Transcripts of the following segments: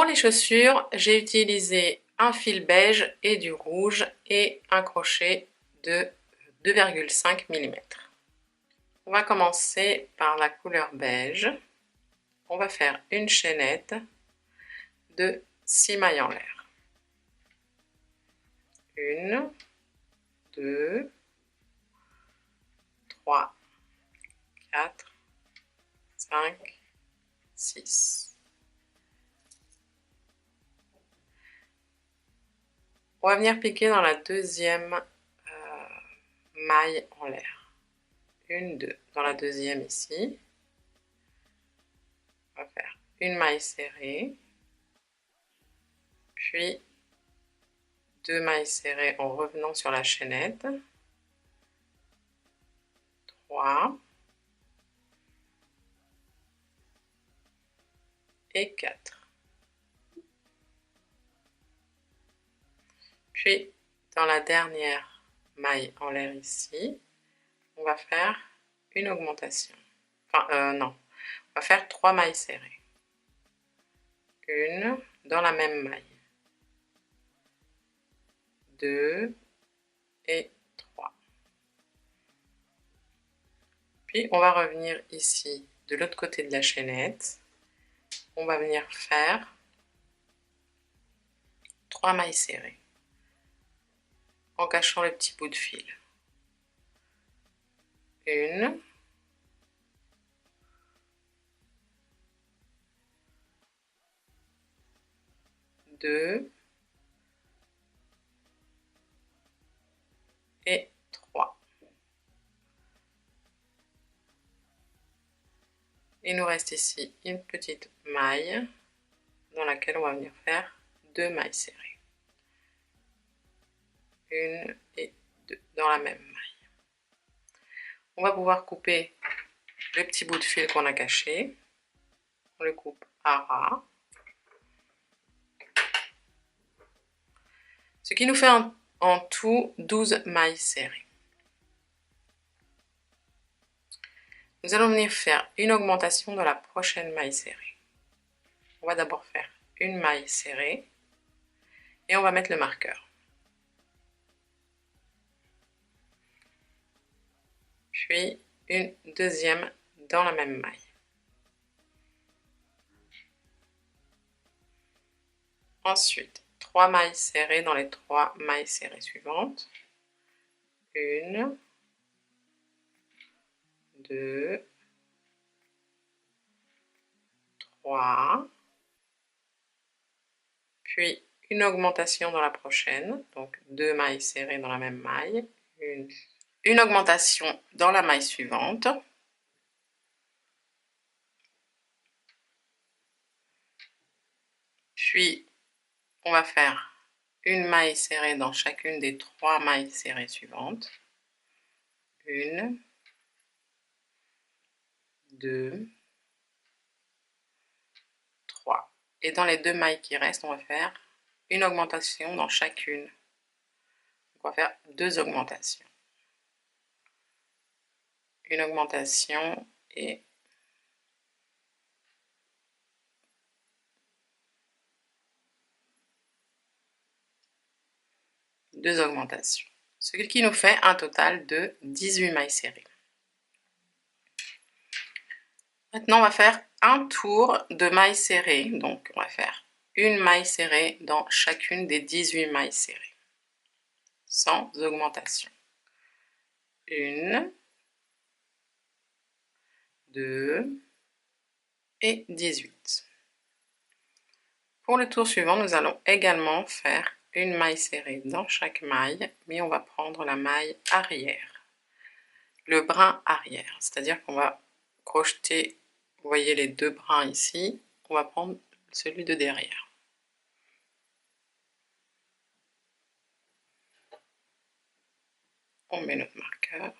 les chaussures, j'ai utilisé un fil beige et du rouge et un crochet de 2,5 mm. On va commencer par la couleur beige. On va faire une chaînette de 6 mailles en l'air. 1, 2, 3, 4, 5, 6. On va venir piquer dans la deuxième maille en l'air. 1, 2. Dans la deuxième ici. On va faire une maille serrée. Puis 2 mailles serrées en revenant sur la chaînette. 3. Et 4. Puis, dans la dernière maille en l'air ici, on va faire une augmentation. Enfin, non. On va faire 3 mailles serrées. Une dans la même maille. 2 et 3. Puis, on va revenir ici, de l'autre côté de la chaînette. On va venir faire 3 mailles serrées en cachant le petit bout de fil. 1, 2 et 3. Il nous reste ici une petite maille dans laquelle on va venir faire 2 mailles serrées. 1 et 2 dans la même maille. On va pouvoir couper le petit bout de fil qu'on a caché. On le coupe à ras. Ce qui nous fait en tout 12 mailles serrées. Nous allons venir faire une augmentation de la prochaine maille serrée. On va d'abord faire une maille serrée et on va mettre le marqueur. Puis une deuxième dans la même maille. Ensuite, 3 mailles serrées dans les 3 mailles serrées suivantes. 1, 2, 3, puis une augmentation dans la prochaine, donc 2 mailles serrées dans la même maille, une augmentation dans la maille suivante, puis on va faire une maille serrée dans chacune des 3 mailles serrées suivantes, 1, 2, 3. Et dans les 2 mailles qui restent, on va faire une augmentation dans chacune. Donc on va faire 2 augmentations. Une augmentation et deux augmentations. Ce qui nous fait un total de 18 mailles serrées. Maintenant, on va faire un tour de mailles serrées. Donc, on va faire une maille serrée dans chacune des 18 mailles serrées, sans augmentation. 1, 2 et 18. Pour le tour suivant, nous allons également faire une maille serrée dans chaque maille, mais on va prendre la maille arrière, le brin arrière, c'est-à-dire qu'on va crocheter, vous voyez les 2 brins ici, on va prendre celui de derrière. On met notre marqueur.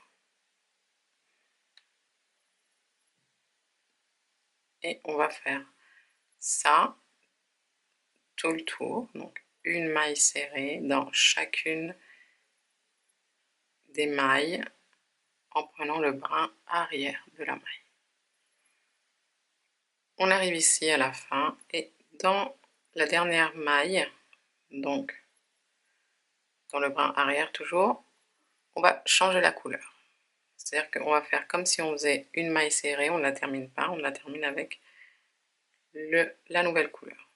Et on va faire ça tout le tour, donc une maille serrée dans chacune des mailles en prenant le brin arrière de la maille. On arrive ici à la fin et dans la dernière maille, donc dans le brin arrière toujours, on va changer la couleur. C'est-à-dire qu'on va faire comme si on faisait une maille serrée, on ne la termine pas, on la termine avec la nouvelle couleur.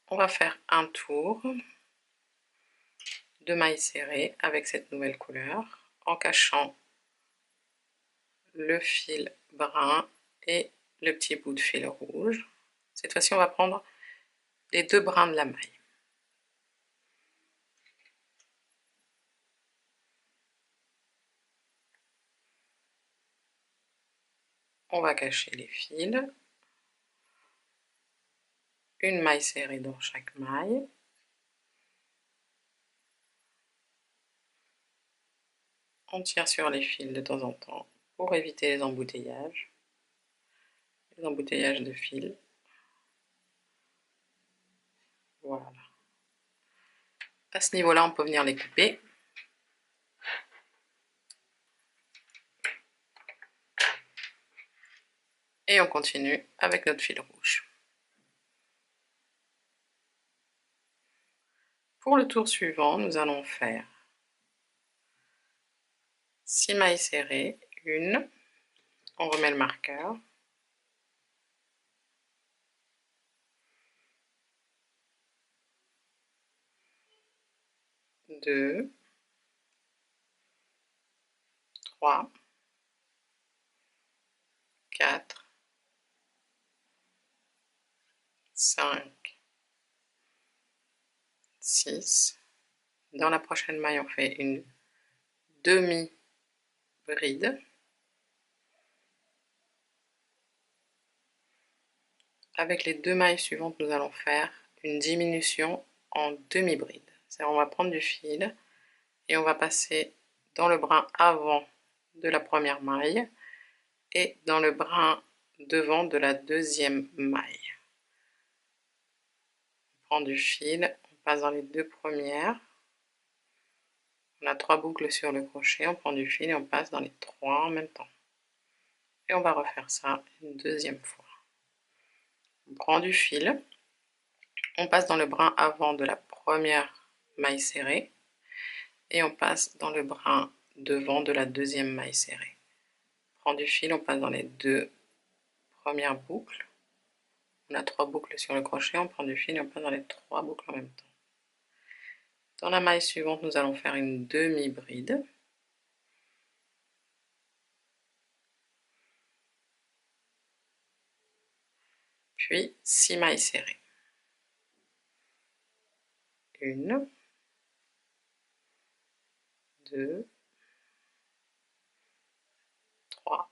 On va faire un tour de maille serrée avec cette nouvelle couleur en cachant le fil brun et le petit bout de fil rouge. Cette fois-ci, on va prendre les deux brins de la maille. On va cacher les fils. Une maille serrée dans chaque maille. On tire sur les fils de temps en temps pour éviter les embouteillages de fils. Voilà. À ce niveau-là, on peut venir les couper. Et on continue avec notre fil rouge. Pour le tour suivant, nous allons faire 6 mailles serrées, une, on remet le marqueur, 2, 3, 4, 5, 6. Dans la prochaine maille, on fait une demi-bride. Avec les deux mailles suivantes, nous allons faire une diminution en demi-bride. C'est-à-dire on va prendre du fil et on va passer dans le brin avant de la première maille et dans le brin devant de la deuxième maille. On prend du fil, on passe dans les deux premières. On a 3 boucles sur le crochet, on prend du fil et on passe dans les 3 en même temps. Et on va refaire ça une deuxième fois. On prend du fil, on passe dans le brin avant de la première maille serrée et on passe dans le brin devant de la deuxième maille serrée. On prend du fil, on passe dans les deux premières boucles. On a 3 boucles sur le crochet, on prend du fil et on passe dans les 3 boucles en même temps. Dans la maille suivante, nous allons faire une demi-bride. Puis 6 mailles serrées. 1, 2, 3,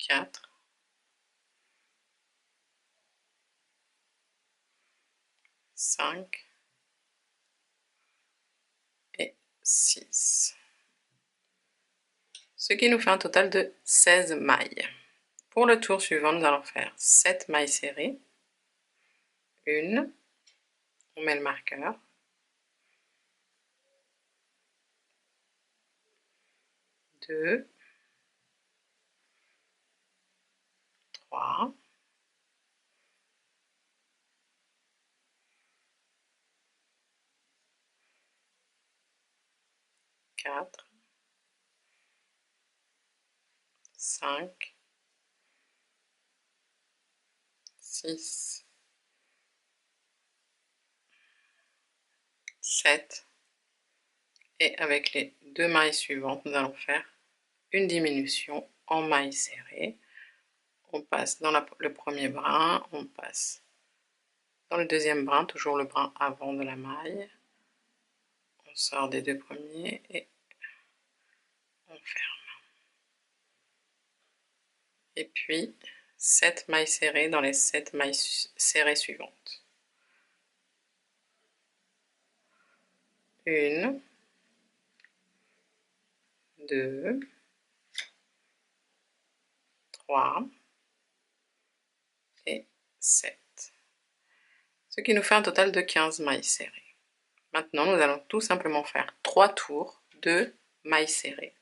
4, 5 et 6. Ce qui nous fait un total de 16 mailles. Pour le tour suivant, nous allons faire 7 mailles serrées. 1, on met le marqueur. 2, 3, 4, 5, 6, 7. Et avec les deux mailles suivantes, nous allons faire une diminution en mailles serrées. On passe dans le premier brin, on passe dans le deuxième brin, toujours le brin avant de la maille. On sort des deux premiers et on ferme. Et puis 7 mailles serrées dans les 7 mailles serrées suivantes. 1, 2, 3 et 7. Ce qui nous fait un total de 15 mailles serrées. Maintenant, nous allons tout simplement faire 3 tours de mailles serrées.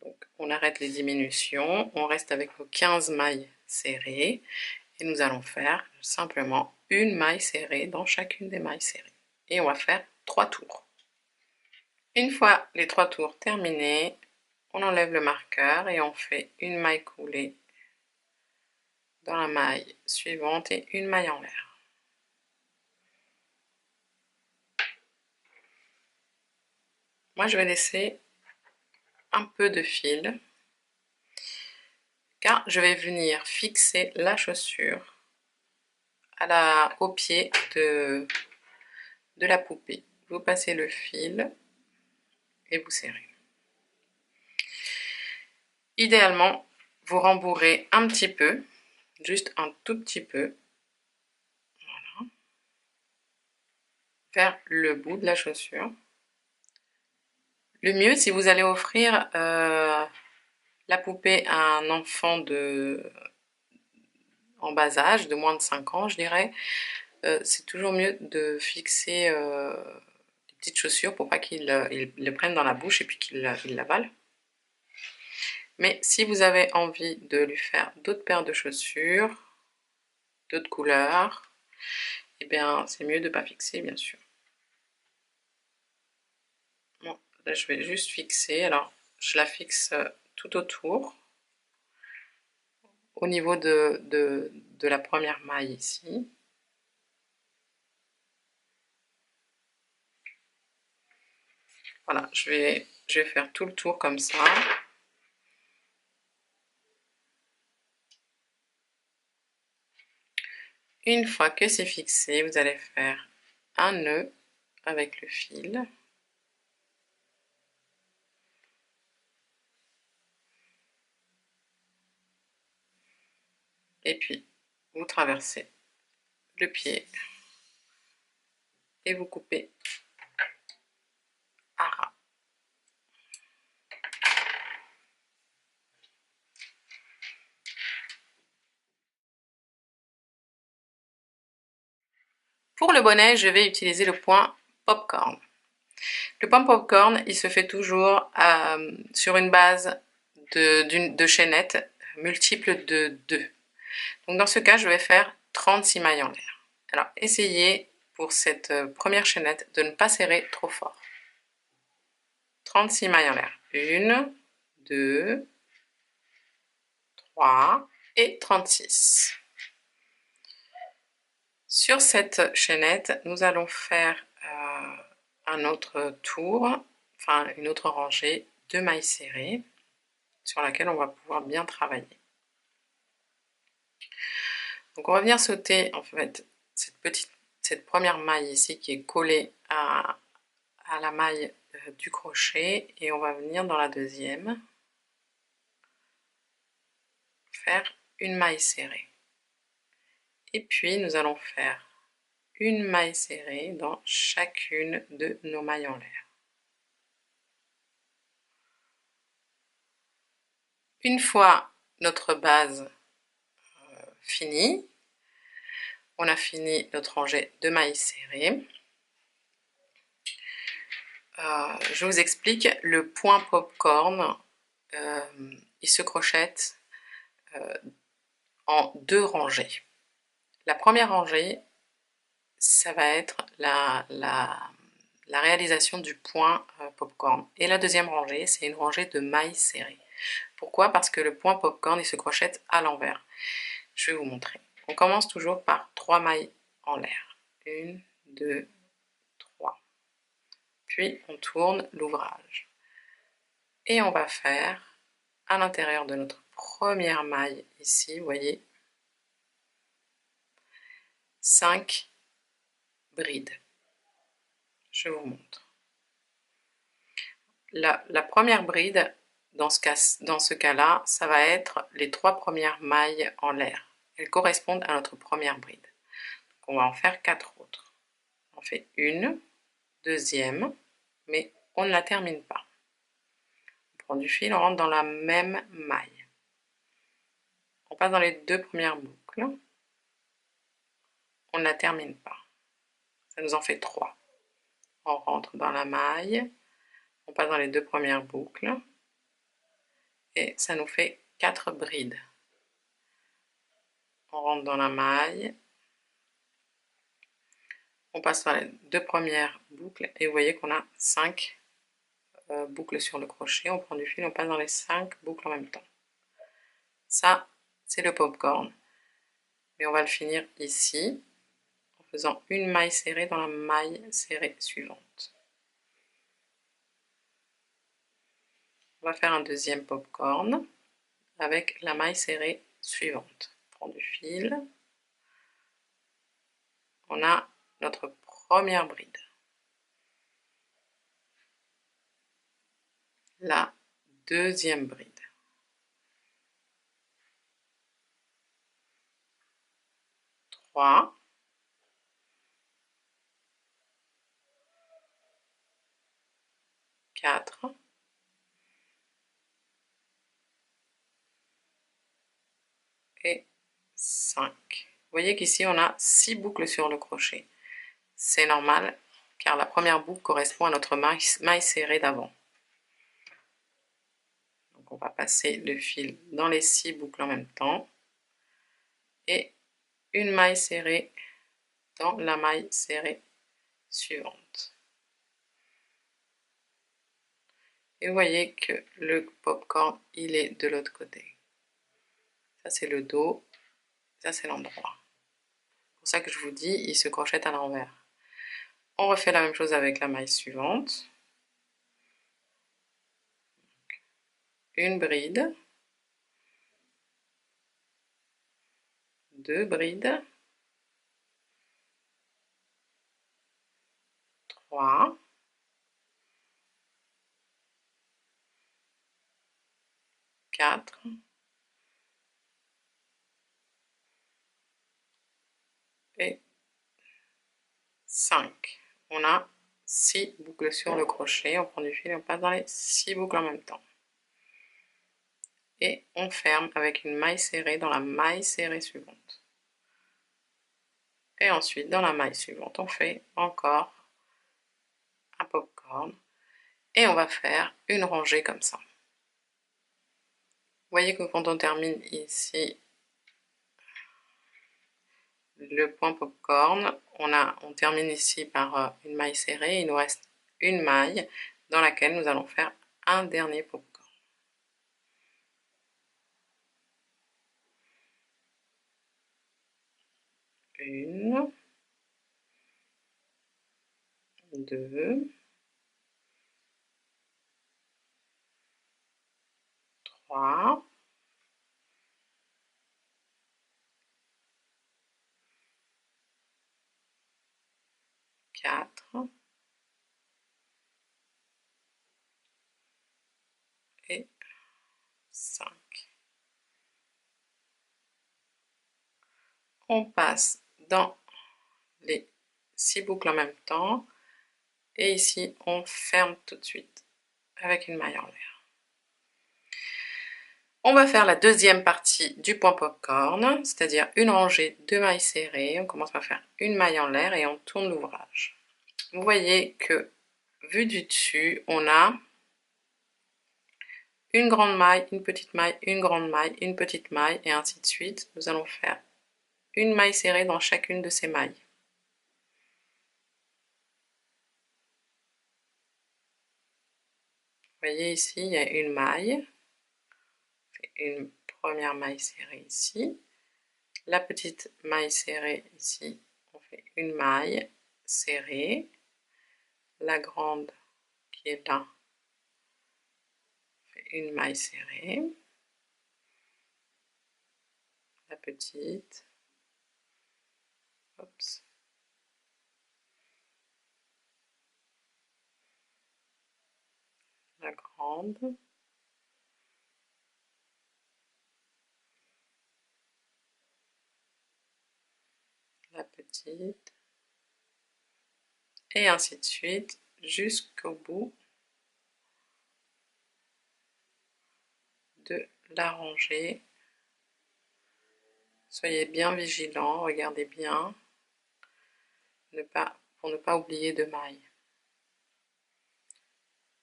Donc, on arrête les diminutions, on reste avec nos 15 mailles serrées et nous allons faire simplement une maille serrée dans chacune des mailles serrées. Et on va faire 3 tours. Une fois les 3 tours terminés, on enlève le marqueur et on fait une maille coulée dans la maille suivante et une maille en l'air. Moi, je vais laisser un peu de fil car je vais venir fixer la chaussure au pied de la poupée. Vous passez le fil et vous serrez. Idéalement, vous rembourrez un petit peu, juste un tout petit peu, voilà, vers le bout de la chaussure. Le mieux, si vous allez offrir la poupée à un enfant en bas âge, de moins de 5 ans, je dirais, c'est toujours mieux de fixer les petites chaussures pour pas qu'il le prenne dans la bouche et puis qu'il l'avale. Mais si vous avez envie de lui faire d'autres paires de chaussures, d'autres couleurs, eh bien c'est mieux de ne pas fixer, bien sûr. Bon, là je vais juste fixer, alors je la fixe tout autour, au niveau de la première maille ici. Voilà, je vais faire tout le tour comme ça. Une fois que c'est fixé, vous allez faire un nœud avec le fil. Et puis, vous traversez le pied et vous coupez à ras. Pour le bonnet, je vais utiliser le point popcorn. Le point popcorn, il se fait toujours sur une base de chaînettes multiples de 2. Donc dans ce cas, je vais faire 36 mailles en l'air. Alors essayez pour cette première chaînette de ne pas serrer trop fort. 36 mailles en l'air. 1, 2, 3 et 36. Sur cette chaînette, nous allons faire un autre tour, enfin une autre rangée de mailles serrées sur laquelle on va pouvoir bien travailler. Donc on va venir sauter en fait cette première maille ici qui est collée à la maille du crochet et on va venir dans la deuxième faire une maille serrée. Et puis nous allons faire une maille serrée dans chacune de nos mailles en l'air. Une fois notre base finie, on a fini notre rangée de mailles serrées. Je vous explique, le point popcorn, il se crochette en 2 rangées. La première rangée, ça va être la réalisation du point popcorn. Et la deuxième rangée, c'est une rangée de mailles serrées. Pourquoi? Parce que le point popcorn, il se crochette à l'envers. Je vais vous montrer. On commence toujours par 3 mailles en l'air. 1, 2, 3. Puis on tourne l'ouvrage. Et on va faire à l'intérieur de notre première maille ici, vous voyez, 5 brides. Je vous montre. La première bride, dans ce cas-là, ça va être les 3 premières mailles en l'air. Elles correspondent à notre première bride. Donc on va en faire 4 autres. On fait une, deuxième, mais on ne la termine pas. On prend du fil, on rentre dans la même maille. On passe dans les 2 premières boucles. On ne la termine pas. Ça nous en fait 3. On rentre dans la maille. On passe dans les 2 premières boucles. et ça nous fait 4 brides. On rentre dans la maille, on passe dans les 2 premières boucles et vous voyez qu'on a 5 boucles sur le crochet. On prend du fil, on passe dans les 5 boucles en même temps. Ça, c'est le popcorn. Mais on va le finir ici en faisant une maille serrée dans la maille serrée suivante. On va faire un deuxième popcorn avec la maille serrée suivante. On prend du fil. On a notre première bride. La deuxième bride. 3. 4. Et 5. Vous voyez qu'ici on a 6 boucles sur le crochet. C'est normal car la première boucle correspond à notre maille serrée d'avant. Donc on va passer le fil dans les 6 boucles en même temps et une maille serrée dans la maille serrée suivante. Et vous voyez que le popcorn il est de l'autre côté. Ça c'est le dos, ça c'est l'endroit. C'est pour ça que je vous dis, il se crochette à l'envers. On refait la même chose avec la maille suivante. Une bride, 2 brides, 3, 4 et 5. On a 6 boucles sur le crochet, on prend du fil et on passe dans les 6 boucles en même temps. Et on ferme avec une maille serrée dans la maille serrée suivante. Et ensuite, dans la maille suivante, on fait encore un popcorn et on va faire une rangée comme ça. Vous voyez que quand on termine ici le point popcorn, on termine ici par une maille serrée, il nous reste une maille dans laquelle nous allons faire un dernier popcorn. Une, 2, 3, 4 et 5. On passe dans les 6 boucles en même temps et ici on ferme tout de suite avec une maille en l'air. On va faire la deuxième partie du point popcorn, c'est-à-dire une rangée de mailles serrées. On commence par faire une maille en l'air et on tourne l'ouvrage. Vous voyez que vu du dessus, on a une grande maille, une petite maille, une grande maille, une petite maille et ainsi de suite. Nous allons faire une maille serrée dans chacune de ces mailles. Vous voyez ici, il y a une maille, une première maille serrée ici, la petite maille serrée ici, on fait une maille serrée, la grande qui est là, on fait une maille serrée, la petite, oups, la grande, la petite, et ainsi de suite jusqu'au bout de la rangée. Soyez bien vigilants, regardez bien pour ne pas oublier de mailles.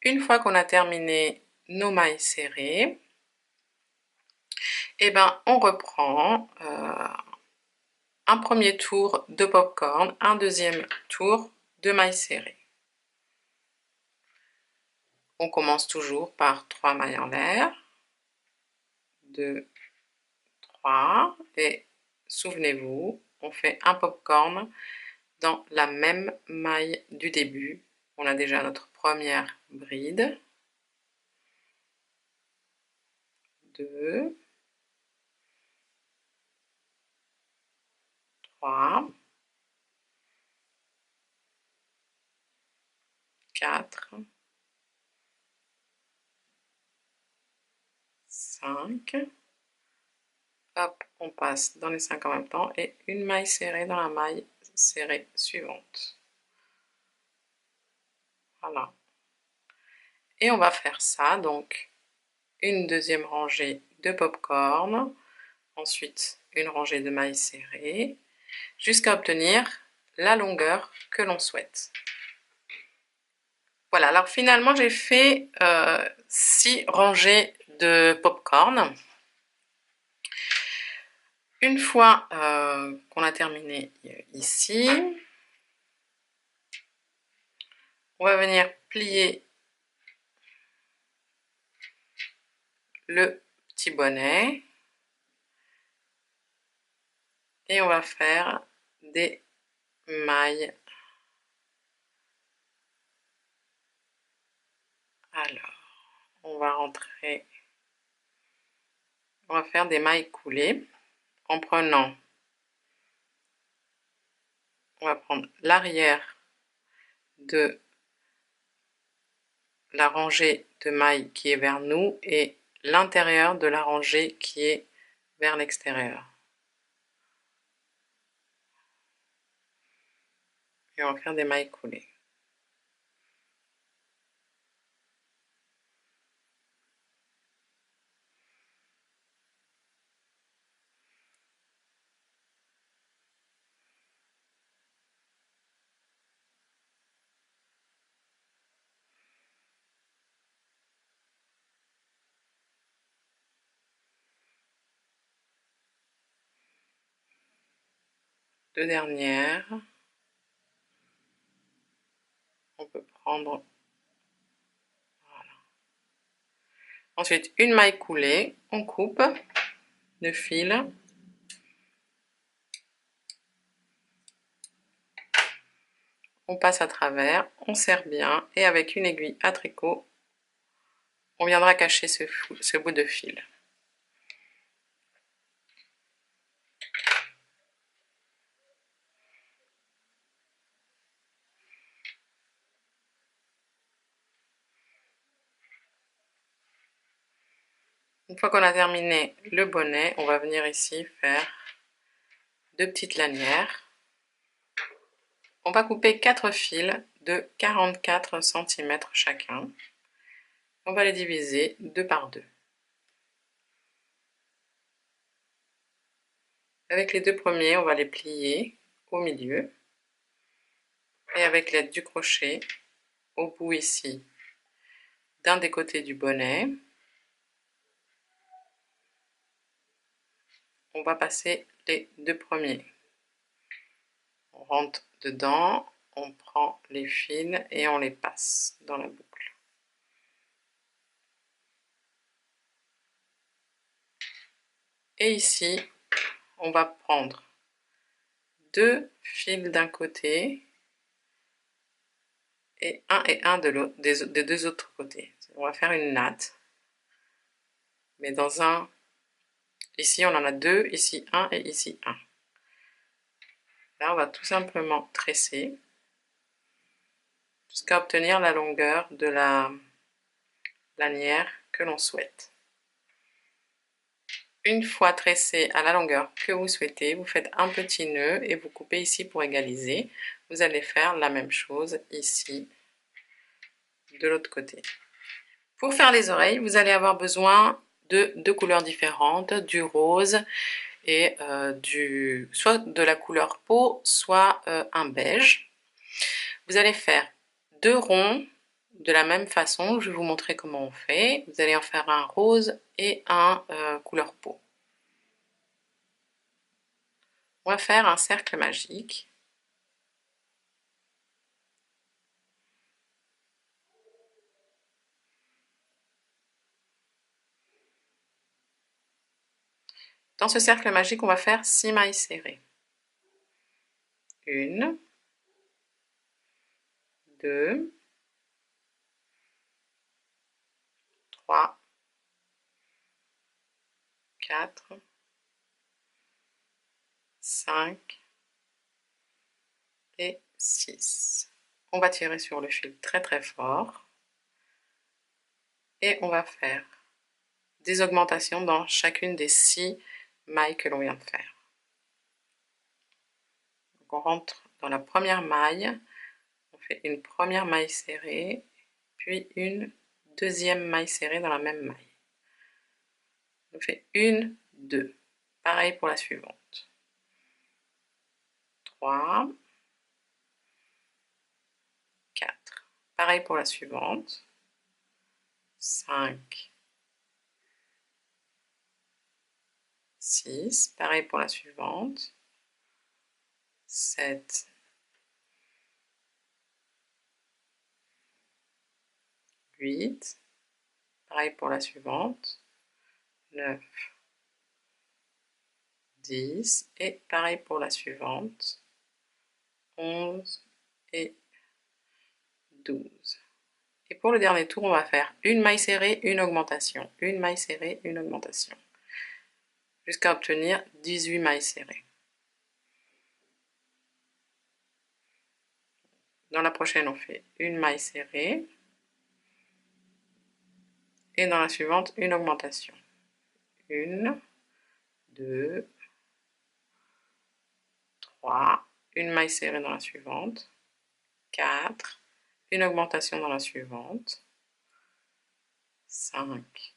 Une fois qu'on a terminé nos mailles serrées, Et ben on reprend un premier tour de popcorn, un deuxième tour de mailles serrées. On commence toujours par 3 mailles en l'air, 2, 3, et souvenez-vous, on fait un popcorn dans la même maille du début. On a déjà notre première bride. 2, 3, 4, 5. Hop, on passe dans les 5 en même temps et une maille serrée dans la maille serrée suivante. Voilà. Et on va faire ça, donc une deuxième rangée de popcorn, ensuite une rangée de mailles serrées, jusqu'à obtenir la longueur que l'on souhaite. Voilà, alors finalement j'ai fait 6 rangées de popcorn. Une fois qu'on a terminé ici, on va venir plier le petit bonnet et on va faire des mailles. Alors, on va faire des mailles coulées en prenant, on va prendre l'arrière de la rangée de mailles qui est vers nous et l'intérieur de la rangée qui est vers l'extérieur. Et on va faire des mailles coulées. Deux dernières. On peut prendre, voilà. Ensuite, une maille coulée, on coupe le fil. On passe à travers, on serre bien et avec une aiguille à tricot, on viendra cacher ce bout de fil. Une fois qu'on a terminé le bonnet, on va venir ici faire 2 petites lanières. On va couper 4 fils de 44 cm chacun. On va les diviser 2 par 2. Avec les 2 premiers, on va les plier au milieu. Et avec l'aide du crochet, au bout ici, d'un des côtés du bonnet, on va passer les 2 premiers. On rentre dedans, on prend les fils et on les passe dans la boucle. Et ici, on va prendre 2 fils d'un côté et un de l'autre, des 2 autres côtés. On va faire une natte, mais dans un, ici on en a 2, ici 1 et ici 1. Là on va tout simplement tresser jusqu'à obtenir la longueur de la lanière que l'on souhaite. Une fois tressé à la longueur que vous souhaitez, vous faites un petit nœud et vous coupez ici pour égaliser. Vous allez faire la même chose ici de l'autre côté. Pour faire les oreilles, vous allez avoir besoin de 2 couleurs différentes, du rose et soit de la couleur peau, soit un beige. Vous allez faire 2 ronds de la même façon, je vais vous montrer comment on fait. Vous allez en faire un rose et un couleur peau. On va faire un cercle magique. Dans ce cercle magique, on va faire 6 mailles serrées. 1, 2, 3, 4, 5 et 6. On va tirer sur le fil très très fort et on va faire des augmentations dans chacune des 6 mailles que l'on vient de faire. Donc on rentre dans la première maille, on fait une première maille serrée, puis une deuxième maille serrée dans la même maille. On fait 1, 2. Pareil pour la suivante. 3, 4. Pareil pour la suivante. 5, 6. Pareil pour la suivante. 7, 8. Pareil pour la suivante. 9, 10. Et pareil pour la suivante. 11 et 12. Et pour le dernier tour, on va faire une maille serrée, une augmentation. Une maille serrée, une augmentation. Jusqu'à obtenir 18 mailles serrées. Dans la prochaine, on fait une maille serrée. Et dans la suivante, une augmentation. 1, 2, 3. Une maille serrée dans la suivante. 4. Une augmentation dans la suivante. 5,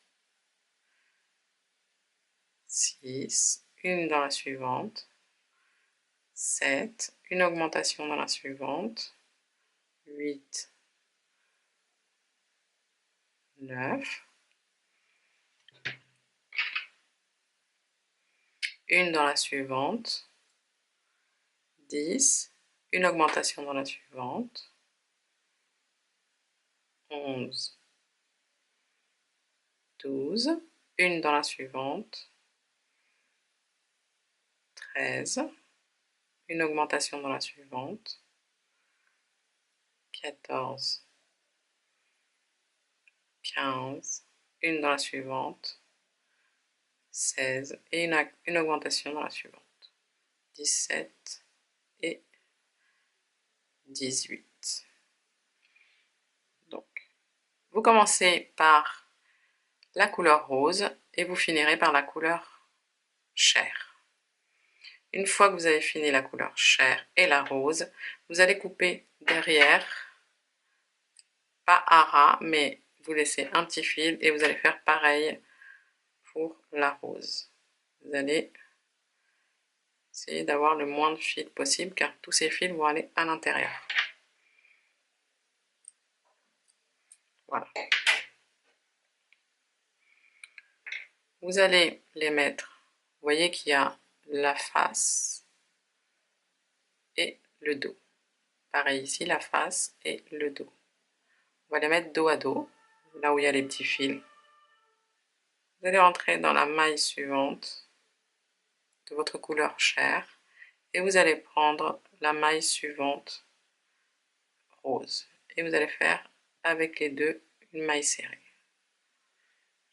6. Une dans la suivante. 7. Une augmentation dans la suivante. 8, 9. Une dans la suivante. 10. Une augmentation dans la suivante. 11, 12. Une dans la suivante. 13. Une augmentation dans la suivante. 14, 15, une dans la suivante, 16 et une augmentation dans la suivante, 17 et 18. Donc, vous commencez par la couleur rose et vous finirez par la couleur chair. Une fois que vous avez fini la couleur chair et la rose, vous allez couper derrière, pas à ras, mais vous laissez un petit fil et vous allez faire pareil pour la rose. Vous allez essayer d'avoir le moins de fils possible car tous ces fils vont aller à l'intérieur. Voilà. Vous allez les mettre, vous voyez qu'il y a la face et le dos. Pareil ici, la face et le dos. On va les mettre dos à dos, là où il y a les petits fils. Vous allez rentrer dans la maille suivante de votre couleur chair et vous allez prendre la maille suivante rose. Et vous allez faire avec les deux une maille serrée.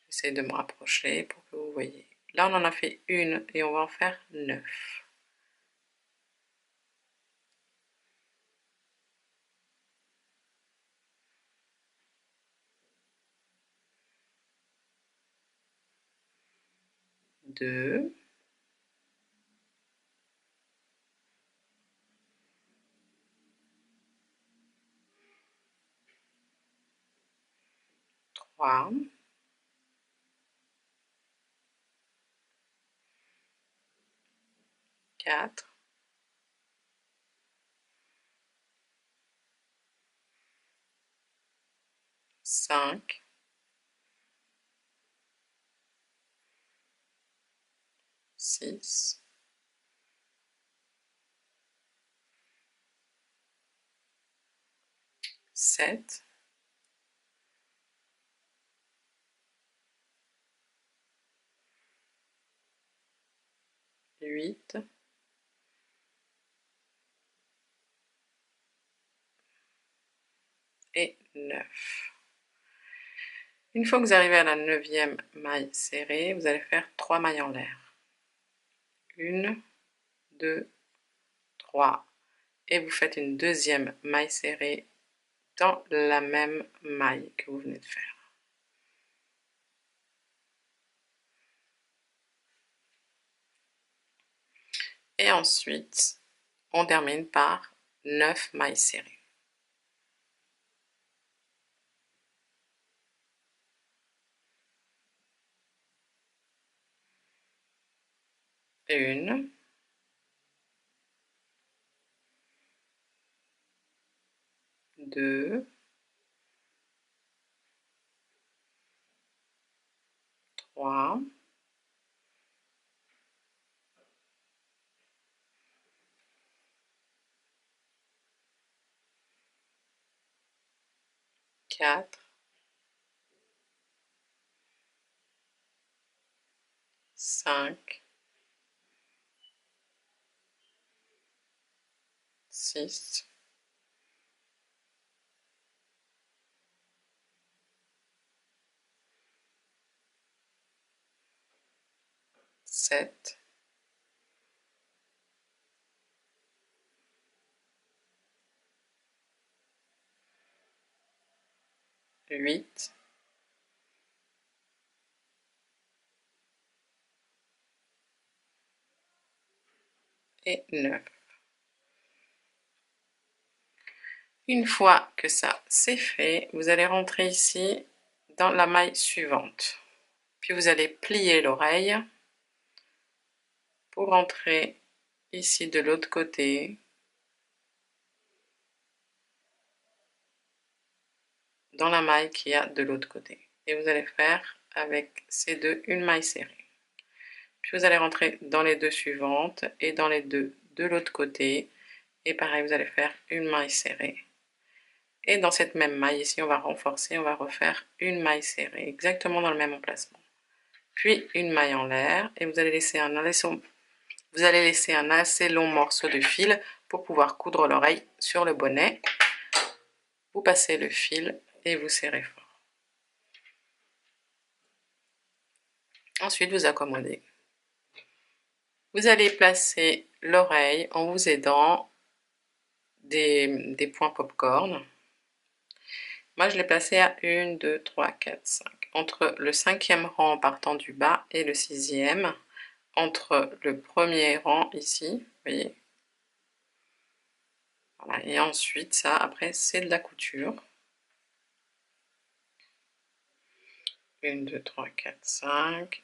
J'essaie de me rapprocher pour que vous voyez. Là, on en a fait une et on va en faire 9. Deux, 3, 4, 5, 6, 7, 8, et 9. Une fois que vous arrivez à la 9e maille serrée, vous allez faire 3 mailles en l'air. 1, 2, 3. Et vous faites une deuxième maille serrée dans la même maille que vous venez de faire. Et ensuite, on termine par 9 mailles serrées. Une, deux, trois, quatre, 5, 6, 7, 8, et 9. Une fois que ça c'est fait, vous allez rentrer ici dans la maille suivante. Puis vous allez plier l'oreille pour rentrer ici de l'autre côté dans la maille qu'il y a de l'autre côté. Et vous allez faire avec ces deux une maille serrée. Puis vous allez rentrer dans les deux suivantes et dans les deux de l'autre côté. Et pareil, vous allez faire une maille serrée. Et dans cette même maille ici, on va renforcer, on va refaire une maille serrée, exactement dans le même emplacement. Puis une maille en l'air et vous allez laisser un assez long morceau de fil pour pouvoir coudre l'oreille sur le bonnet. Vous passez le fil et vous serrez fort. Ensuite, vous accommodez. Vous allez placer l'oreille en vous aidant des points popcorn. Moi, je l'ai placé à 1, 2, 3, 4, 5. Entre le 5e rang partant du bas et le 6e. Entre le premier rang ici, vous voyez. Voilà, et ensuite, ça, après, c'est de la couture. 1, 2, 3, 4, 5.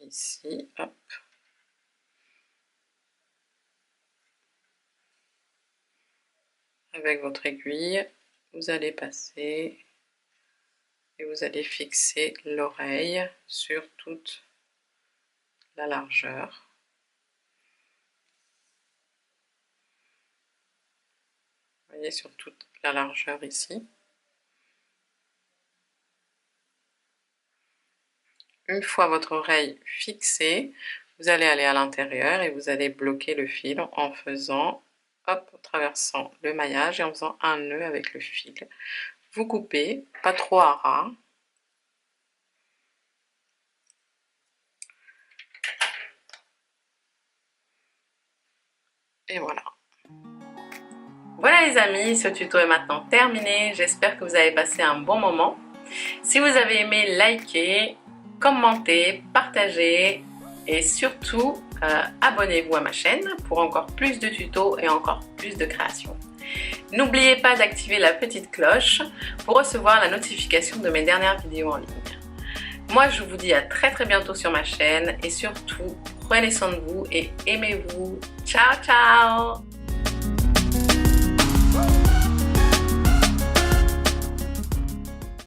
Ici, hop. Avec votre aiguille, vous allez passer et vous allez fixer l'oreille sur toute la largeur. Vous voyez, sur toute la largeur ici. Une fois votre oreille fixée, vous allez aller à l'intérieur et vous allez bloquer le fil en faisant, hop, en traversant le maillage et en faisant un nœud avec le fil. Vous coupez, pas trop à ras. Et voilà. Voilà les amis, ce tuto est maintenant terminé. J'espère que vous avez passé un bon moment. Si vous avez aimé, likez, commentez, partagez et surtout abonnez-vous à ma chaîne pour encore plus de tutos et encore plus de créations. N'oubliez pas d'activer la petite cloche pour recevoir la notification de mes dernières vidéos en ligne. Moi je vous dis à très bientôt sur ma chaîne et surtout prenez soin de vous et aimez-vous. Ciao ciao!